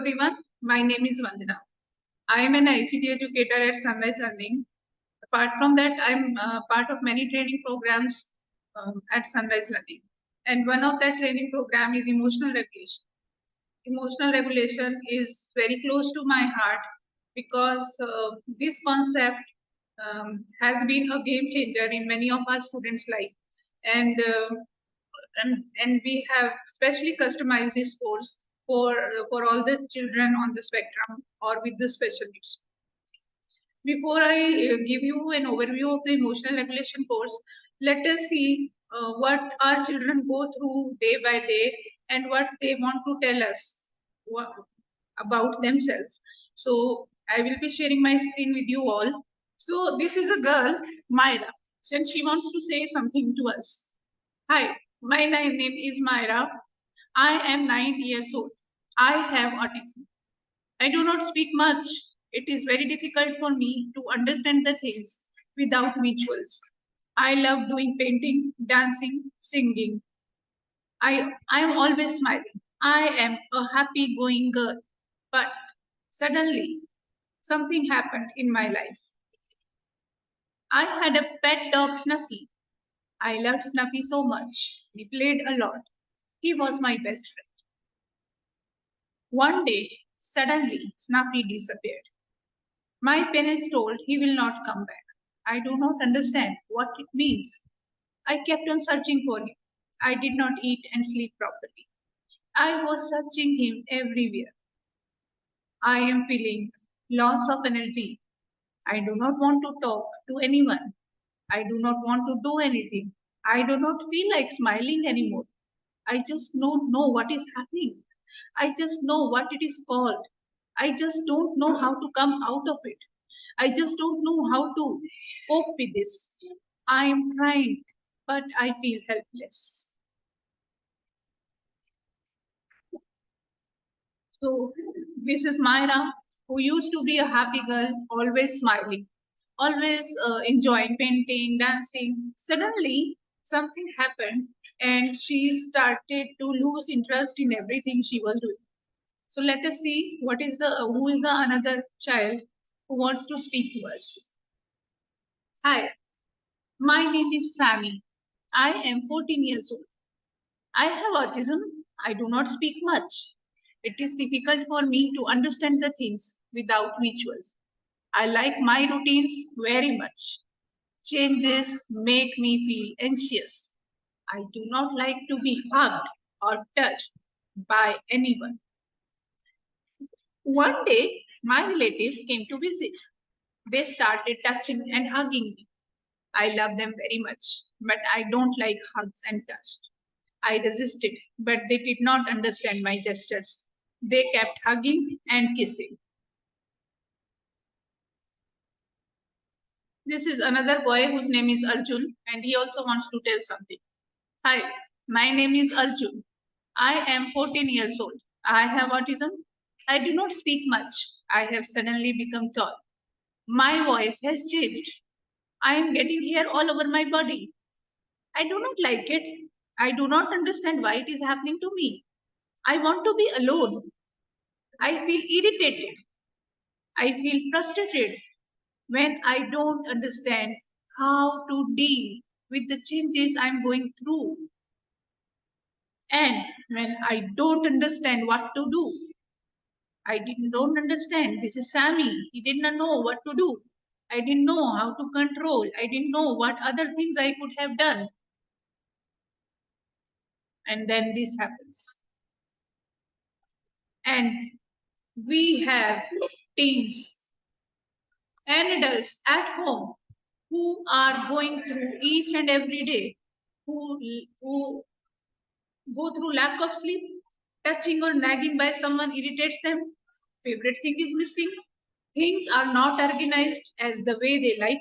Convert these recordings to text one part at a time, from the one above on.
everyone, my name is Vandana. I am an ICT educator at Sunrise Learning. Apart from that, I'm part of many training programs at Sunrise Learning. And one of that training program is emotional regulation. Emotional regulation is very close to my heart because this concept has been a game changer in many of our students' life. And and we have specially customized this course for all the children on the spectrum or with the special needs. Before I give you an overview of the emotional regulation course, let us see what our children go through day by day and what they want to tell us about themselves. So I will be sharing my screen with you all. So this is a girl, Myra, and she wants to say something to us. Hi, my name is Myra. I am 9 years old. I have autism. I do not speak much. It is very difficult for me to understand the things without visuals. I love doing painting, dancing, singing. I am always smiling. I am a happy going girl. But suddenly, something happened in my life. I had a pet dog, Snuffy. I loved Snuffy so much. We played a lot. He was my best friend. One day, suddenly, Snuffy disappeared. My parents told he will not come back. I do not understand what it means. I kept on searching for him. I did not eat and sleep properly. I was searching him everywhere. I am feeling loss of energy. I do not want to talk to anyone. I do not want to do anything. I do not feel like smiling anymore. I just don't know what is happening. I just know what it is called. I just don't know how to come out of it. I just don't know how to cope with this. I am trying, but I feel helpless. So, this is Myra, who used to be a happy girl, always smiling, always enjoying painting, dancing. Suddenly, something happened, and she started to lose interest in everything she was doing. So let us see what is the who is the another child who wants to speak to us. Hi, my name is Sammy. I am 14 years old. I have autism. I do not speak much. It is difficult for me to understand the things without visuals. I like my routines very much. Changes make me feel anxious. I do not like to be hugged or touched by anyone. One day, my relatives came to visit. They started touching and hugging me. I love them very much, but I don't like hugs and touch. I resisted, but they did not understand my gestures. They kept hugging and kissing. This is another boy whose name is Arjun, and he also wants to tell something. Hi, my name is Arjun. I am 14 years old. I have autism. I do not speak much. I have suddenly become tall. My voice has changed. I am getting hair all over my body. I do not like it. I do not understand why it is happening to me. I want to be alone. I feel irritated. I feel frustrated when I don't understand how to deal with the changes I'm going through. And when I don't understand what to do, don't understand. This is Sammy. He did not know what to do. I didn't know how to control. I didn't know what other things I could have done. And then this happens. And we have teens and adults at home who are going through each and every day, who go through lack of sleep, touching or nagging by someone irritates them, favorite thing is missing, things are not organized as the way they like,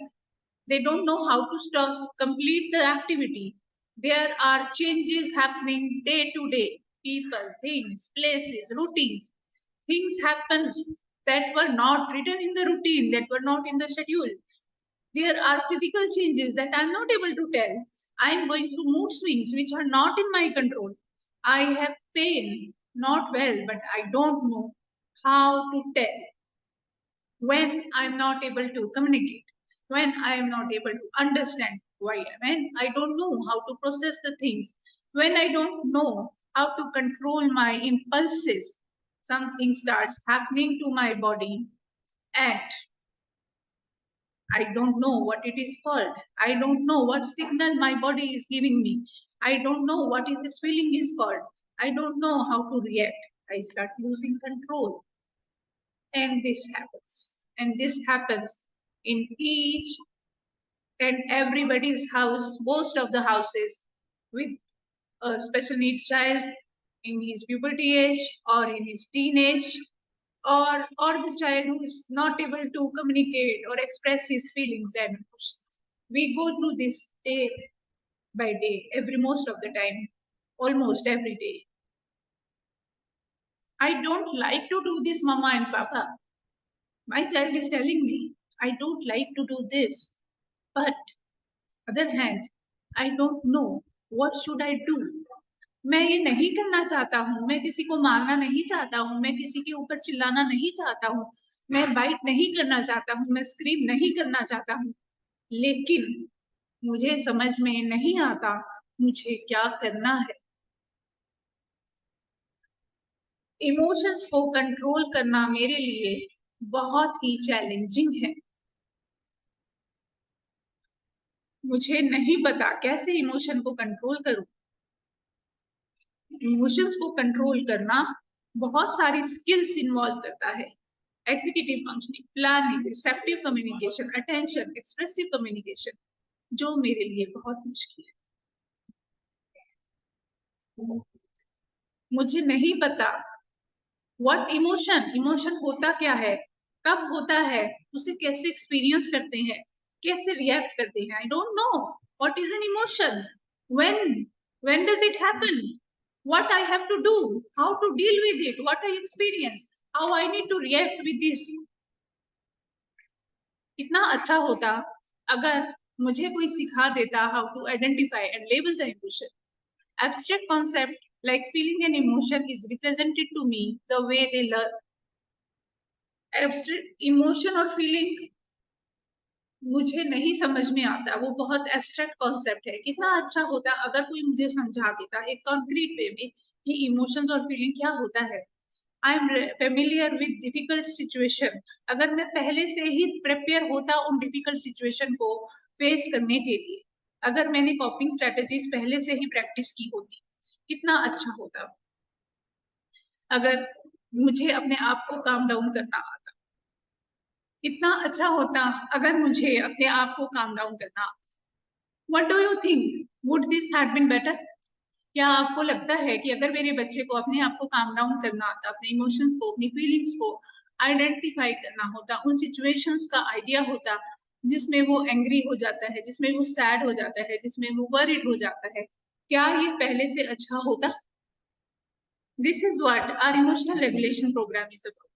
they don't know how to stop, complete the activity. There are changes happening day to day, people, things, places, routines. Things happens that were not written in the routine, that were not in the schedule. There are physical changes that I'm not able to tell. I'm going through mood swings which are not in my control. I have pain, not well, but I don't know how to tell when I'm not able to communicate, when I am not able to understand why, when I don't know how to process the things, when I don't know how to control my impulses, something starts happening to my body and I don't know what it is called. I don't know what signal my body is giving me. I don't know what is this feeling is called. I don't know how to react. I start losing control. And this happens. And this happens in each and everybody's house, most of the houses with a special needs child in his puberty age or in his teenage or the child who is not able to communicate or express his feelings and emotions. We go through this day by day, every most of the time, almost every day. I don't like to do this, Mama and Papa. My child is telling me, I don't like to do this. But other hand, I don't know what should I do. मैं ये नहीं करना चाहता हूँ, मैं किसी को मारना नहीं चाहता हूँ, मैं किसी के ऊपर चिल्लाना नहीं चाहता हूँ, मैं बाइट नहीं करना चाहता हूँ, मैं स्क्रीम नहीं करना चाहता हूँ, लेकिन मुझे समझ में नहीं आता मुझे क्या करना है। इमोशंस को कंट्रोल करना मेरे लिए बहुत ही चैलेंजिंग है। मुझे नहीं पता कैसे इमोशन को कंट्रोल करूं। इमोशंस को कंट्रोल करना बहुत सारी स्किल्स इन्वॉल्व करता है। Executive functioning, planning, receptive communication, attention, expressive communication, जो मेरे लिए बहुत मुश्किल है। मुझे नहीं पता व्हाट इमोशन होता क्या है, कब होता है, उसे कैसे एक्सपीरियंस करते हैं, कैसे रिएक्ट करते हैं। I don't know what is an emotion, when does it happen, what I have to do, how to deal with it, what I experience, how I need to react with this. कितना अच्छा होता अगर मुझे कोई सिखा देता how to identify and label the emotion. Abstract concept like feeling an emotion is represented to me the way they learn. Abstract emotion और feeling मुझे नहीं समझ में आता, वो बहुत एब्स्ट्रैक्ट कॉन्सेप्ट है। कितना अच्छा होता अगर कोई मुझे समझा देता एक कॉन्क्रीट वे में कि इमोशंस और फीलिंग क्या होता है। I am familiar with difficult situation, अगर मैं पहले से ही प्रिपेयर होता उन डिफिकल्ट सिचुएशन को फेस करने के लिए, अगर मैंने कॉपिंग स्ट्रेटेजीज पहले से ही प्रैक्टिस की होती, कितना अच्छा होता। अगर मुझे अपने आप को काम डाउन करना आता, कितना अच्छा होता अगर मुझे अपने आप को काम डाउन करना आता। What do you think? Would this had been better? क्या आपको लगता है कि अगर मेरे बच्चे को अपने आप को काम डाउन करना आता, अपने इमोशंस को, अपनी फीलिंग्स को आइडेंटिफाई करना होता, उन सिचुएशंस का आइडिया होता जिसमें वो एंग्री हो जाता है, जिसमें वो सैड हो जाता है, जिसमें वो वरीड हो जाता है, क्या ये पहले से अच्छा होता? This is what our emotional regulation program is about.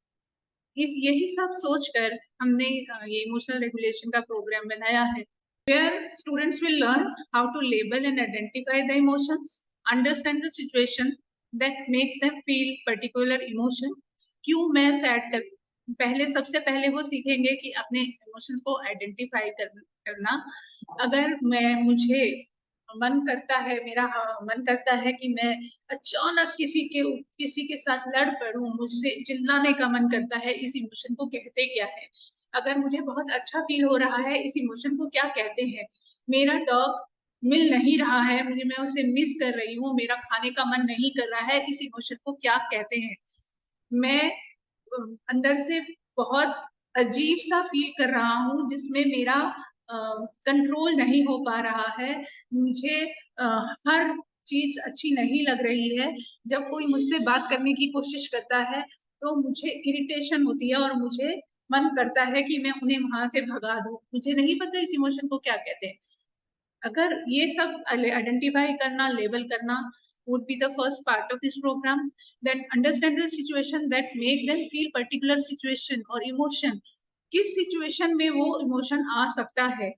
यही सब सोचकर हमने ये इमोशनल रेगुलेशन का प्रोग्राम बनाया है, where students will learn how to label and identify the emotions, understand the situation that makes them feel particular emotion. क्यों मैं सैड कर, पहले सबसे पहले वो सीखेंगे कि अपने इमोशंस को आइडेंटिफाई करना। अगर मुझे मन करता है, मेरा मन करता है कि मैं अचानक किसी के साथ लड़ पड़ूं, मुझसे चिल्लाने का मन करता है, इस इमोशन को कहते क्या है? अगर मुझे बहुत अच्छा फील हो रहा है, इस इमोशन को क्या कहते हैं? मेरा डॉग मिल नहीं रहा है, मैं उसे मिस कर रही हूँ, मेरा खाने का मन नहीं कर रहा है, इस इमोशन को क्या कहते हैं? मैं अंदर से बहुत अजीब सा फील कर रहा हूँ जिसमें मेरा कंट्रोल नहीं हो पा रहा है, मुझे हर चीज अच्छी नहीं लग रही है। जब कोई मुझसे बात करने की कोशिश करता है तो मुझे इरिटेशन होती है और मुझे मन करता है कि मैं उन्हें वहां से भगा दूं। मुझे नहीं पता इस इमोशन को क्या कहते हैं। अगर ये सब आइडेंटिफाई करना, लेबल करना would be the first part of this program, that understand the situation that make them feel particular situation or emotion, किस situation में वो emotion आ सकता है,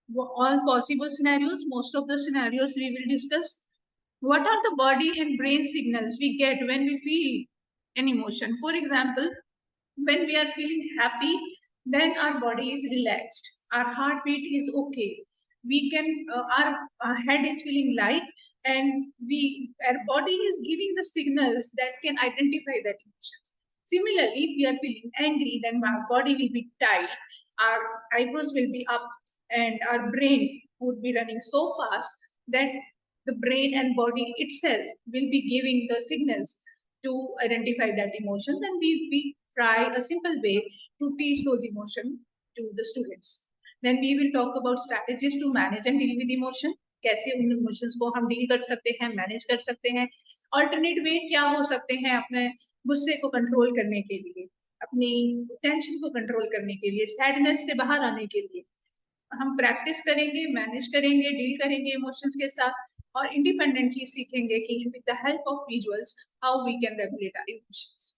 all possible scenarios, most of the scenarios we will discuss. What are the body and brain signals we get when we feel an emotion. For example, when we are feeling happy, then our body is relaxed, our heartbeat is okay, we can our head is feeling light, and our body is giving the signals that can identify that emotions. Similarly, if we are feeling angry, then our body will be tight, our eyebrows will be up, and our brain would be running so fast that the brain and body itself will be giving the signals to identify that emotion. Then we try a simple way to teach those emotions to the students. Then we will talk about strategies to manage and deal with emotion. कैसे उन emotions को हम deal कर सकते हैं, manage कर सकते हैं. अल्टरनेट वे क्या हो सकते हैं अपने गुस्से को कंट्रोल करने के लिए, अपनी टेंशन को कंट्रोल करने के लिए, सैडनेस से बाहर आने के लिए. हम प्रैक्टिस करेंगे, मैनेज करेंगे, डील करेंगे इमोशंस के साथ, और इंडिपेंडेंटली सीखेंगे कि with the help of visuals how we can regulate our emotions.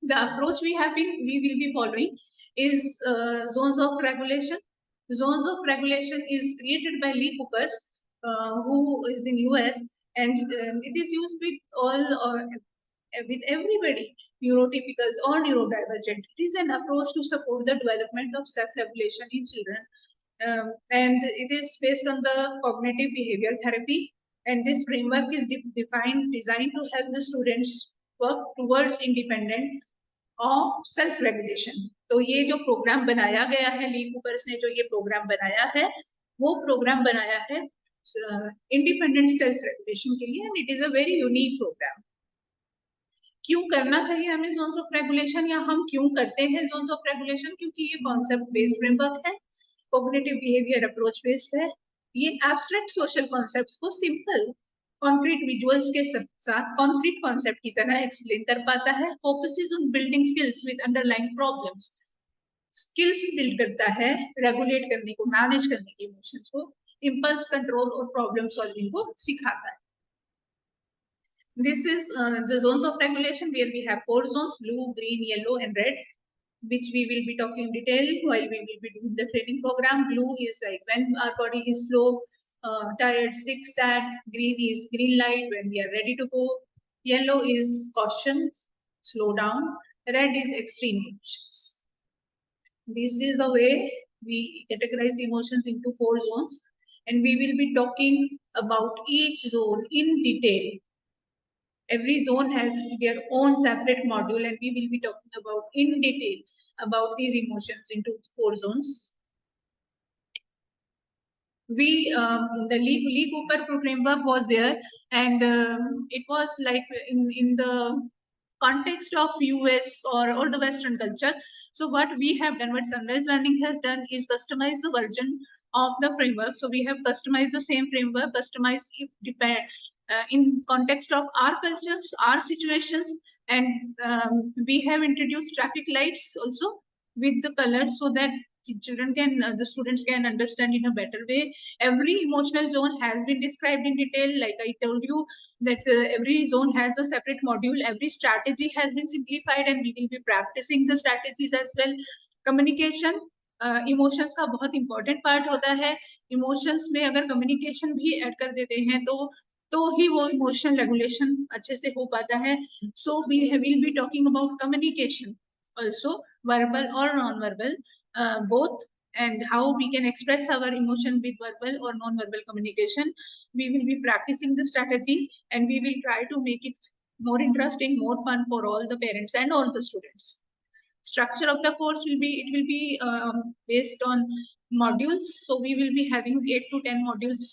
The approach we will be following is zones of regulation. Zones of regulation is created by Lee Coopers, who is in US, and it is used with all with everybody, neurotypicals or neurodivergent. It is an approach to support the development of self-regulation in children, and it is based on the cognitive behavioral therapy. And this framework is designed to help the students work towards independent of self regulation. तो ये जो programme बनाया गया है, ली coopers ने जो ये programme बनाया है, वो प्रोग्राम बनाया है इंडिपेंडेंट सेल्फ रेगुलेशन के लिए, and it is a very unique programme. क्यों करना चाहिए हमें जोन्स ऑफ रेगुलेशन, या हम क्यों करते हैं जोन्स ऑफ रेगुलेशन? क्योंकि ये कॉन्सेप्ट बेस्ड फ्रेमवर्क है, कॉग्निटिव बिहेवियर अप्रोच बेस्ड है. ये एब्स्ट्रैक्ट सोशल कॉन्सेप्ट्स को सिंपल कॉन्क्रीट विजुअल्स के साथ कॉन्क्रीट कॉन्सेप्ट की तरह एक्सप्लेन कर पाता है. Focuses on building skills with underlying problems. Skills build करता है रेगुलेट करने को, मैनेज करने की इमोशंस को, इम्पल्स कंट्रोल और प्रॉब्लम सॉल्विंग को सिखाता है. This is the zones of regulation, where we have 4 zones: blue, green, yellow, and red, which we will be talking in detail while we will be doing the training program. Blue is like when our body is slow, tired, sick, sad. Green is green light, when we are ready to go. Yellow is caution, slow down. Red is extreme emotions. This is the way we categorize emotions into 4 zones, and we will be talking about each zone in detail. Every zone has their own separate module, and we will be talking about in detail about these emotions into 4 zones. The Lee Cooper framework was there, and it was like in the context of US or the Western culture. So what we have done, what Sunrise Learning has done, is customize the version of the framework. So we have customized the same framework, customized in context of our cultures, our situations, and we have introduced traffic lights also with the colors, so that the students can understand in a better way. Every emotional zone has been described in detail. Like I told you that every zone has a separate module. Every strategy has been simplified, and we will be practicing the strategies as well. Communication emotions का बहुत important part होता है. Emotions में अगर communication भी add कर देते हैं तो ही वो इमोशन रेगुलेशन अच्छे से हो पाता है. So we will be talking about communication also, verbal or non-verbal, both, and how we can express our emotion with verbal or non-verbal communication. We will be practicing the strategy, and we will try to make it more interesting, more fun for all the parents and all the students. Structure of the course will be based on modules. So we will be having 8 to 10 modules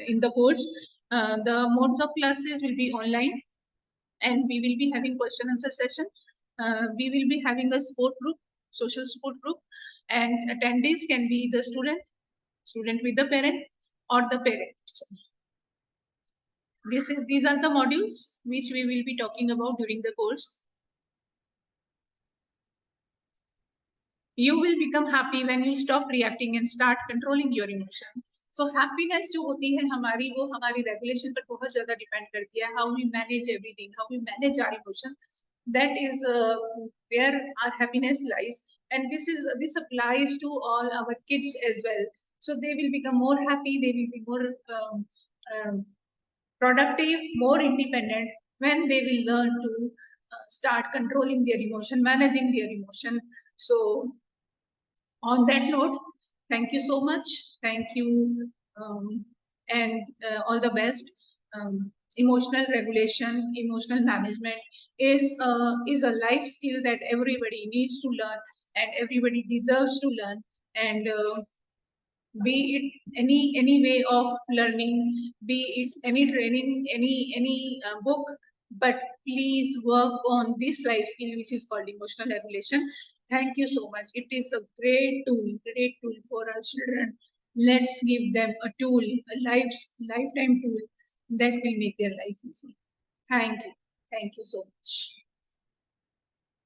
in the course. The modes of classes will be online, and we will be having question answer session. We will be having a support group, social support group, and attendees can be the student with the parent, or the parent itself. These are the modules which we will be talking about during the course. You will become happy when you stop reacting and start controlling your emotion. So happiness जो होती है हमारी, वो हमारी regulation पर बहुत ज्यादा depend करती है. How we manage everything, how we manage our emotions, that is where our happiness lies. And this applies to all our kids as well. So they will become more happy, they will be more productive, more independent when they will learn to start controlling their emotion, managing their emotion. So on that note, thank you so much. Thank you, and all the best. Emotional regulation, emotional management is a life skill that everybody needs to learn, and everybody deserves to learn. And be it any way of learning, be it any training, any book, but please work on this life skill which is called emotional regulation. Thank you so much. It is a great tool for our children. Let's give them a tool, a lifetime tool that will make their life easy. Thank you so much.